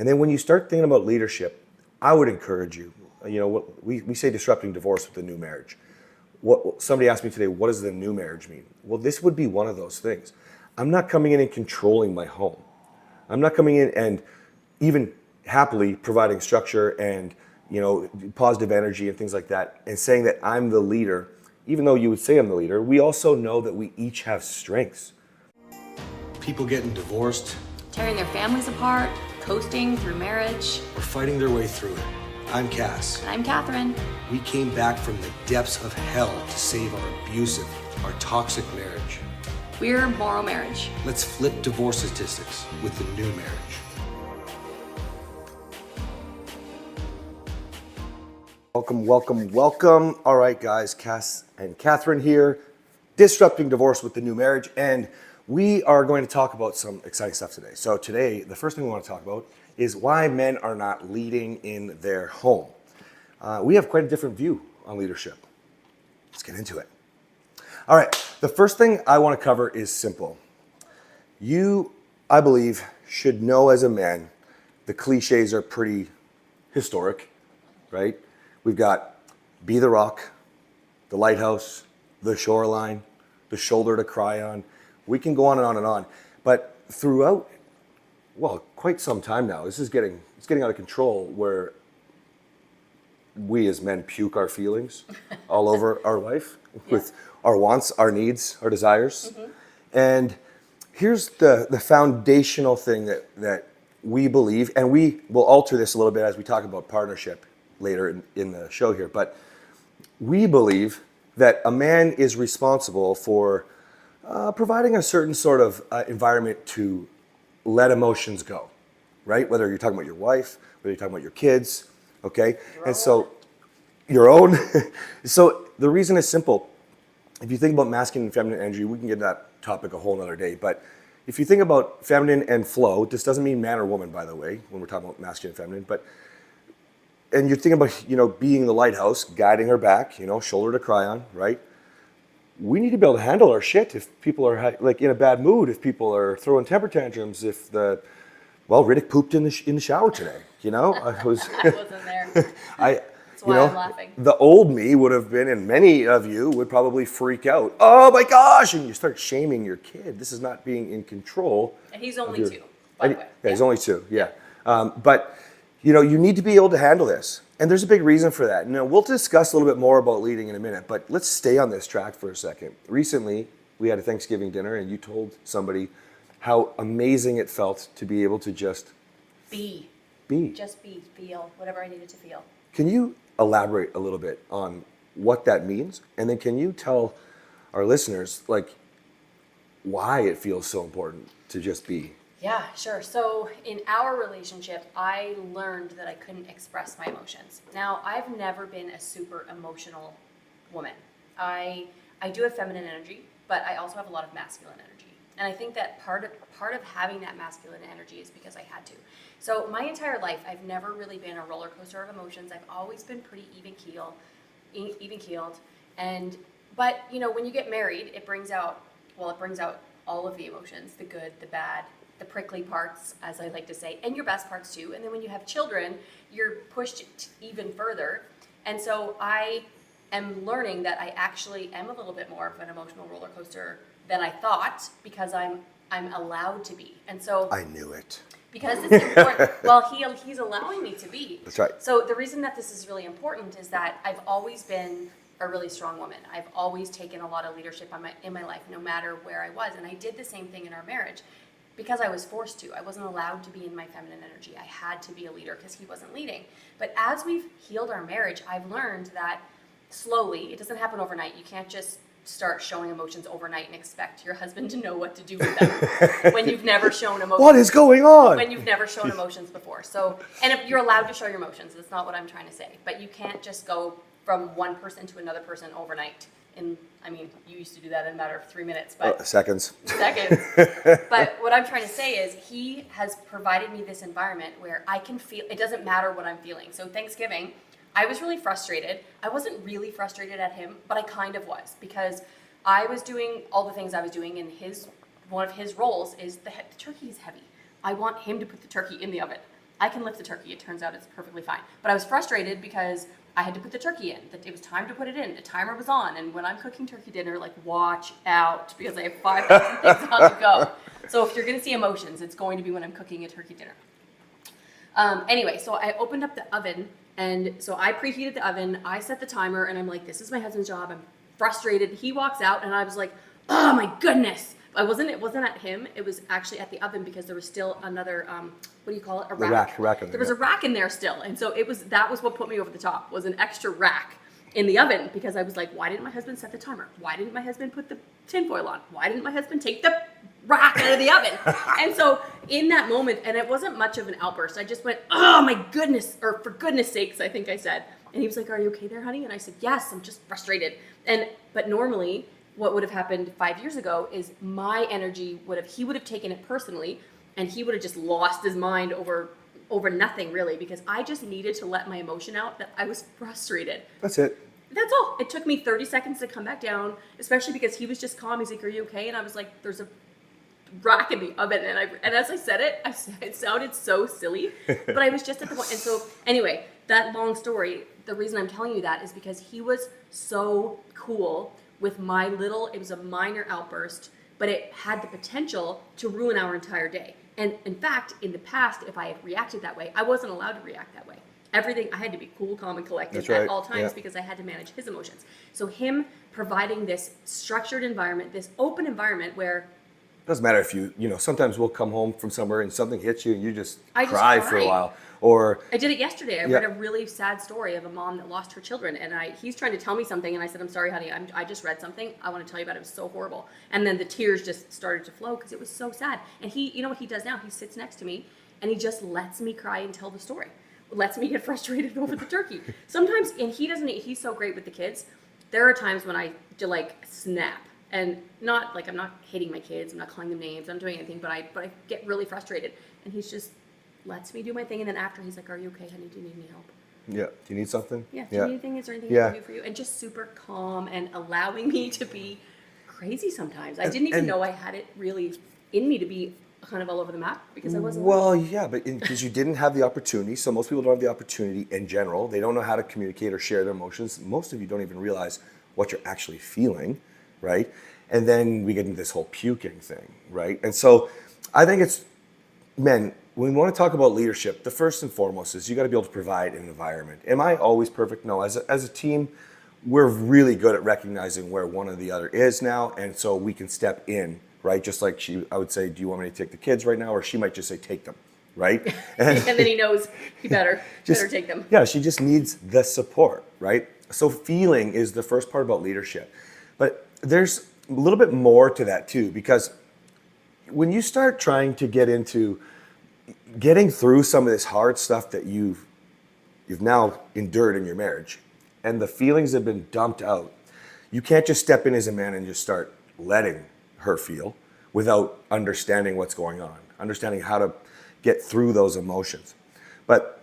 And then when you start thinking about leadership, I would encourage you, what we say disrupting divorce with the new marriage. Somebody asked me today, what does the new marriage mean? Well, this would be one of those things. I'm not coming in and controlling my home. I'm not coming in and even happily providing structure and positive energy and things like that, and saying that I'm the leader. Even though you would say I'm the leader, we also know that we each have strengths. People getting divorced, tearing their families apart, coasting through marriage, or fighting their way through it. I'm Cass. I'm Kathryn. We came back from the depths of hell to save our abusive, our toxic marriage. We're MorrowMarriage. Let's flip divorce statistics with the new marriage. Welcome. All right, guys, Cass and Kathryn here, disrupting divorce with the new marriage, and we are going to talk about some exciting stuff today. So today, the first thing we want to talk about is why men are not leading in their home. We have quite a different view on leadership. Let's get into it. All right, the first thing I want to cover is simple. You, I believe, should know as a man, the cliches are pretty historic, right? We've got be the rock, the lighthouse, the shoreline, the shoulder to cry on. We can go on and on and on. But throughout, quite some time now, it's getting out of control, where we as men puke our feelings all over our life with our wants, our needs, our desires. Mm-hmm. And here's the foundational thing that we believe, and we will alter this a little bit as we talk about partnership later in the show here, but we believe that a man is responsible for providing a certain sort of environment to let emotions go, right? Whether you're talking about your wife, whether you're talking about your kids, okay? Your own. So the reason is simple. If you think about masculine and feminine energy, we can get that topic a whole nother day, but if you think about feminine and flow, this doesn't mean man or woman, by the way, when we're talking about masculine and feminine, and you're thinking about, being the lighthouse, guiding her back, shoulder to cry on, right? We need to be able to handle our shit if people are in a bad mood, if people are throwing temper tantrums, if Riddick pooped in the shower today, I wasn't there. That's why I'm laughing. The old me would have been, and many of you would probably freak out. Oh my gosh, and you start shaming your kid. This is not being in control. And he's only 2, by the way. Yeah, he's only 2, yeah. But you need to be able to handle this. And there's a big reason for that. We'll discuss a little bit more about leading in a minute, but let's stay on this track for a second. Recently, we had a Thanksgiving dinner, and you told somebody how amazing it felt to be able to just be. Just feel whatever I needed to feel. Can you elaborate a little bit on what that means? And then can you tell our listeners, why it feels so important to just be? Yeah, sure. So in our relationship, I learned that I couldn't express my emotions. Now, I've never been a super emotional woman. I do have feminine energy, but I also have a lot of masculine energy. And I think that part of having that masculine energy is because I had to. So my entire life, I've never really been a roller coaster of emotions. I've always been pretty even keeled. But when you get married, it brings out all of the emotions, the good, the bad, the prickly parts, as I like to say, and your best parts too. And then when you have children, you're pushed even further. And so I am learning that I actually am a little bit more of an emotional roller coaster than I thought, because I'm allowed to be. And so I knew it. Because it's important. Well, he's allowing me to be. That's right. So the reason that this is really important is that I've always been a really strong woman. I've always taken a lot of leadership in my life, no matter where I was. And I did the same thing in our marriage. Because I was forced to. I wasn't allowed to be in my feminine energy. I had to be a leader because he wasn't leading. But as we've healed our marriage, I've learned that slowly, it doesn't happen overnight. You can't just start showing emotions overnight and expect your husband to know what to do with them when you've never shown emotions. What is going on? When you've never shown emotions before. So, and if you're allowed to show your emotions, that's not what I'm trying to say. But you can't just go from one person to another person overnight. You used to do that in a matter of 3 minutes, but seconds. But what I'm trying to say is he has provided me this environment where I can feel, it doesn't matter what I'm feeling. So Thanksgiving, I was really frustrated. I wasn't really frustrated at him, but I kind of was, because I was doing all the things I was doing, and one of his roles is the turkey is heavy. I want him to put the turkey in the oven. I can lift the turkey. It turns out it's perfectly fine. But I was frustrated because I had to put the turkey in. That it was time to put it in. The timer was on. And when I'm cooking turkey dinner, like, watch out, because I have 5,000 things on the go. So if you're going to see emotions, it's going to be when I'm cooking a turkey dinner. Anyway, so I opened up the oven, and so I preheated the oven. I set the timer, and I'm like, this is my husband's job. I'm frustrated. He walks out, and I was like, oh my goodness. It wasn't at him. It was actually at the oven, because there was still another, what do you call it? A rack. Rack in there. There was a rack in there still. And so that was what put me over the top, was an extra rack in the oven, because I was like, why didn't my husband set the timer? Why didn't my husband put the tinfoil on? Why didn't my husband take the rack out of the oven? And so in that moment, and it wasn't much of an outburst, I just went, oh my goodness, or for goodness sakes, I think I said. And he was like, are you okay there, honey? And I said, yes, I'm just frustrated. But normally, what would have happened 5 years ago is my energy he would have taken it personally, and he would have just lost his mind over nothing, really, because I just needed to let my emotion out that I was frustrated. That's it. That's all. It took me 30 seconds to come back down, especially because he was just calm. He's like, are you okay? And I was like, there's a rack in the oven. And as I said it, it sounded so silly, but I was just at the point. And so anyway, that long story, the reason I'm telling you that is because he was so cool with it was a minor outburst, but it had the potential to ruin our entire day. And in fact, in the past, if I had reacted that way, I wasn't allowed to react that way. I had to be cool, calm, and collected at all times, because I had to manage his emotions. So him providing this structured environment, this open environment where... Doesn't matter if sometimes we'll come home from somewhere and something hits you and you just I cry just for a while. Or I did it yesterday. I read a really sad story of a mom that lost her children, and he's trying to tell me something, and I said, I'm sorry, honey, I just read something. I want to tell you about it. It was so horrible. And then the tears just started to flow because it was so sad. And he, you know what he does now? He sits next to me, and he just lets me cry and tell the story. Lets me get frustrated over the turkey. Sometimes, and he's so great with the kids. There are times when I snap, and not like I'm not hating my kids, I'm not calling them names, I'm not doing anything, but I get really frustrated, and he's just lets me do my thing, and then after he's like, are you okay, honey? Do you need any help? Yeah. Do you need something? Yeah. Do you need anything? Is there anything I can do for you? And just super calm and allowing me to be crazy sometimes. I didn't even know I had it really in me to be kind of all over the map, because I wasn't. Well, yeah, but because you didn't have the opportunity, so most people don't have the opportunity in general. They don't know how to communicate or share their emotions. Most of you don't even realize what you're actually feeling, right? And then we get into this whole puking thing, right? And so I think it's, men, when we want to talk about leadership, the first and foremost is you got to be able to provide an environment. Am I always perfect? No. As a team, we're really good at recognizing where one or the other is now, and so we can step in, right? Just like I would say, do you want me to take the kids right now? Or she might just say, take them, right? And then he knows he better take them. Yeah, she just needs the support, right? So feeling is the first part about leadership. But there's a little bit more to that too, because when you start trying to get into getting through some of this hard stuff that you've now endured in your marriage, and the feelings have been dumped out, you can't just step in as a man and just start letting her feel without understanding what's going on, understanding how to get through those emotions. But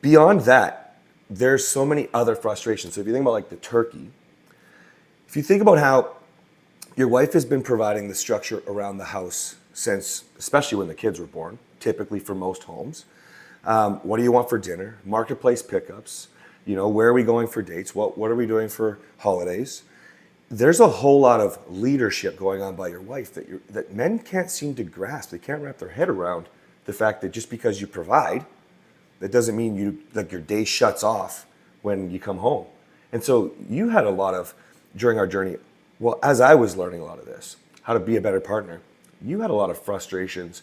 beyond that, there's so many other frustrations. So if you think about like the turkey, if you think about how your wife has been providing the structure around the house since, especially when the kids were born, typically for most homes. What do you want for dinner? Marketplace pickups. Where are we going for dates? What are we doing for holidays? There's a whole lot of leadership going on by your wife that men can't seem to grasp. They can't wrap their head around the fact that just because you provide, that doesn't mean your day shuts off when you come home. And so you had a lot of, during our journey, well, as I was learning a lot of this, how to be a better partner, you had a lot of frustrations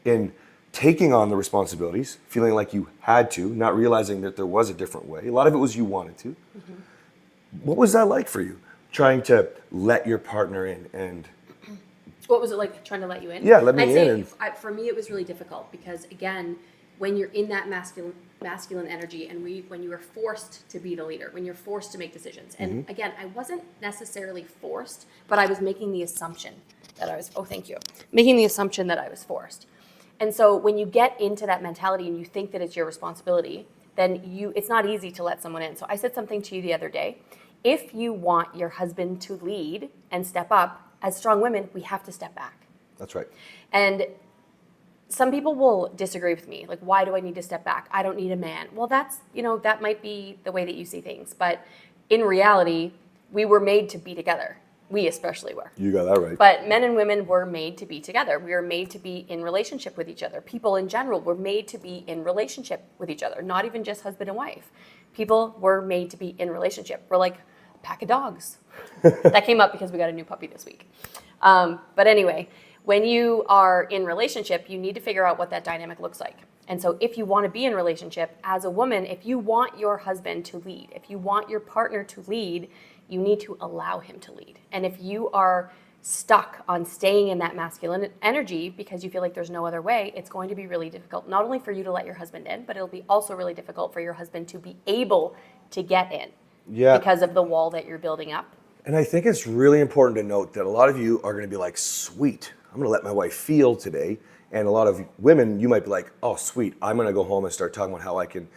in taking on the responsibilities, feeling like you had to, not realizing that there was a different way. A lot of it was you wanted to. Mm-hmm. What was that like for you, trying to let your partner in? And what was it like trying to let you in? Yeah, let me I'd in. Say for me, it was really difficult because, again, when you're in that masculine energy, and when you are forced to be the leader, when you're forced to make decisions, and Mm-hmm. again, I wasn't necessarily forced, but I was making the assumption that I was. Oh, thank you. Making the assumption that I was forced. And so when you get into that mentality and you think that it's your responsibility, then it's not easy to let someone in. So I said something to you the other day. If you want your husband to lead and step up, as strong women, we have to step back. That's right. And some people will disagree with me. Like, why do I need to step back? I don't need a man. Well, that's, that might be the way that you see things. But in reality, we were made to be together. We especially were. You got that right. But men and women were made to be together. We were made to be in relationship with each other. People in general were made to be in relationship with each other, not even just husband and wife. People were made to be in relationship. We're like a pack of dogs. That came up because we got a new puppy this week. But anyway, when you are in relationship, you need to figure out what that dynamic looks like. And so if you want to be in relationship as a woman, if you want your husband to lead, if you want your partner to lead, you need to allow him to lead. And if you are stuck on staying in that masculine energy because you feel like there's no other way, it's going to be really difficult, not only for you to let your husband in, but it'll be also really difficult for your husband to be able to get in because of the wall that you're building up. And I think it's really important to note that a lot of you are going to be like, sweet, I'm going to let my wife feel today. And a lot of women, you might be like, oh, sweet, I'm going to go home and start talking about how I can.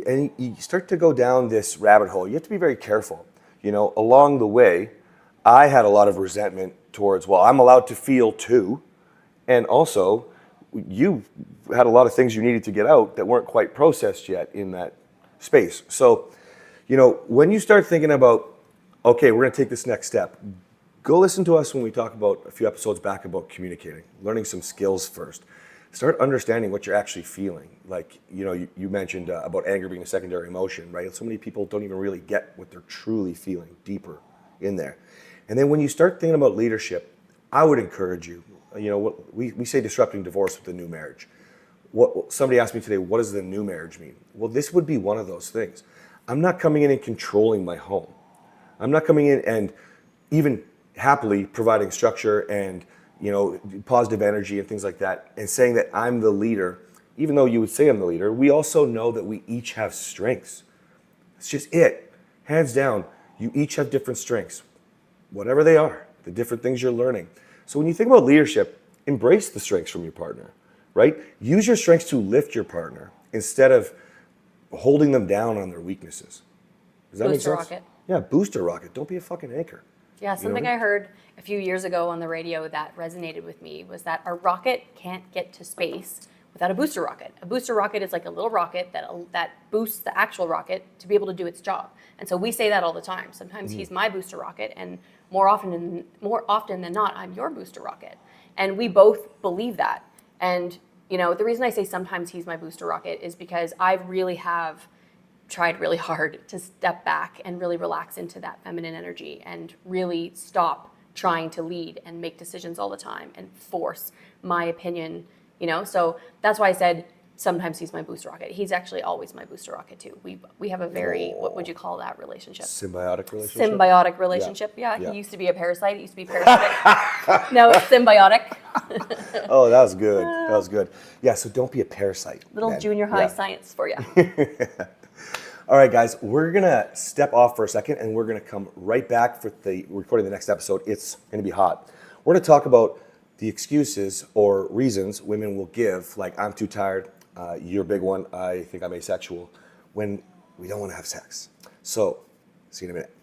And you start to go down this rabbit hole. You have to be very careful. Along the way, I had a lot of resentment towards, well, I'm allowed to feel too. And also, you had a lot of things you needed to get out that weren't quite processed yet in that space. So, when you start thinking about, okay, we're going to take this next step, go listen to us when we talk about a few episodes back about communicating, learning some skills first. Start understanding what you're actually feeling. Like, you mentioned about anger being a secondary emotion, right? So many people don't even really get what they're truly feeling deeper in there. And then when you start thinking about leadership, I would encourage you, what we say disrupting divorce with the new marriage. Somebody asked me today, what does the new marriage mean? Well, this would be one of those things. I'm not coming in and controlling my home. I'm not coming in and even happily providing structure and positive energy and things like that, and saying that I'm the leader. Even though you would say I'm the leader, we also know that we each have strengths. It's just it. Hands down, you each have different strengths, whatever they are, the different things you're learning. So when you think about leadership, embrace the strengths from your partner, right? Use your strengths to lift your partner instead of holding them down on their weaknesses. Does that make sense? Booster rocket. Yeah, booster rocket. Don't be a fucking anchor. Yeah, something I heard a few years ago on the radio that resonated with me was that a rocket can't get to space without a booster rocket. A booster rocket is like a little rocket that boosts the actual rocket to be able to do its job. And so we say that all the time. Sometimes he's my booster rocket, and more often than not, I'm your booster rocket. And we both believe that. And the reason I say sometimes he's my booster rocket is because I really have tried really hard to step back and really relax into that feminine energy and really stop trying to lead and make decisions all the time and force my opinion, So that's why I said sometimes he's my booster rocket. He's actually always my booster rocket too. We have a very, what would you call that relationship? Symbiotic relationship? Symbiotic relationship, yeah. He used to be a parasite. He used to be parasitic. No, it's symbiotic. Oh, that was good. That was good. Yeah, so don't be a parasite. Little junior high science for you. All right, guys, we're going to step off for a second, and we're going to come right back for recording the next episode. It's going to be hot. We're going to talk about the excuses or reasons women will give, like, I'm too tired, you're a big one, I think I'm asexual, when we don't want to have sex. So, see you in a minute.